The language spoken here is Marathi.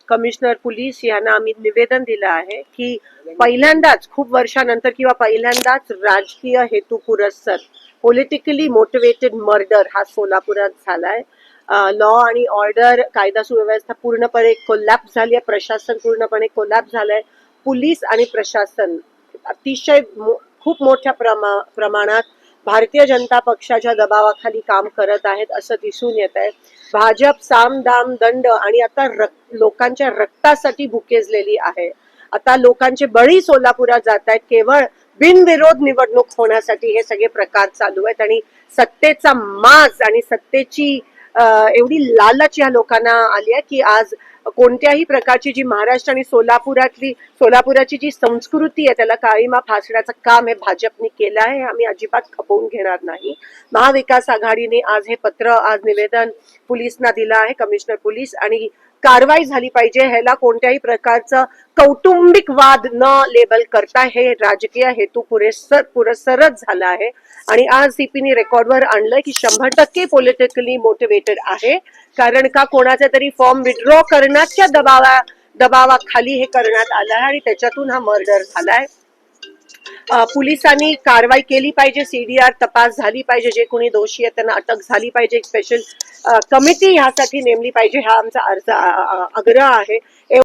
कमिशनर पोलीस यांना आम्ही निवेदन दिलं आहे की पहिल्यांदाच खूप वर्षानंतर किंवा पहिल्यांदाच राजकीय हेतू पुरस्सर पॉलिटिकली मोटिवेटेड मर्डर हा सोलापुरात झालाय. लॉ आणि ऑर्डर, कायदा सुव्यवस्था पूर्णपणे कोलॅप्स झाली आहे. प्रशासन पूर्णपणे कोलॅप्स झालंय. पोलीस आणि प्रशासन अतिशय खूप मोठ्या प्रमाणात भारतीय जनता पक्षाच्या दबावाखाली काम करत आहेत असं दिसून येत आहे. भाजप साम दाम दंड आणि आता लोकांच्या रक्तासाठी भुकेजलेली आहे. आता लोकांचे बळी सोलापुरात जात आहेत केवळ बिनविरोध निवडणूक होण्यासाठी. हे सगळे प्रकार चालू आहेत आणि सत्तेचा माज आणि सत्तेची एवढी लालच या लोकांना आली आहे की आज कोणत्याही प्रकारची जी महाराष्ट्र आणि सोलापुराची जी संस्कृती आहे त्याला काळीमा फासण्याचं काम हे भाजपने केलं आहे. आम्ही अजिबात खपवून घेणार नाही. महाविकास आघाडीने आज हे पत्र, आज निवेदन पोलिसांना दिलं आहे, कमिशनर पोलीस, आणि कारवाई झाली पाहिजे. ह्याला कोणत्याही प्रकारचं कौटुंबिक वाद न लेबल करता हे राजकीय हेतू पुरस्सरच झाला आहे. आणि आज सीपीने रेकॉर्डवर आणलंय की 100% पॉलिटिकली मोटिवेटेड आहे. कारण का कोणाचा तरी फॉर्म विड्रॉ करण्याच्या दबावाखाली हे करण्यात आलं आहे आणि त्याच्यातून हा मर्डर झालाय. पोलिसांनी कारवाई केली पाहिजे, सीडीआर तपास झाली पाहिजे, जे कोणी दोषी आहेत त्यांना अटक झाली पाहिजे, एक स्पेशल कमिटी ह्यासाठी नेमली पाहिजे, हा आमचा आग्रह आहे.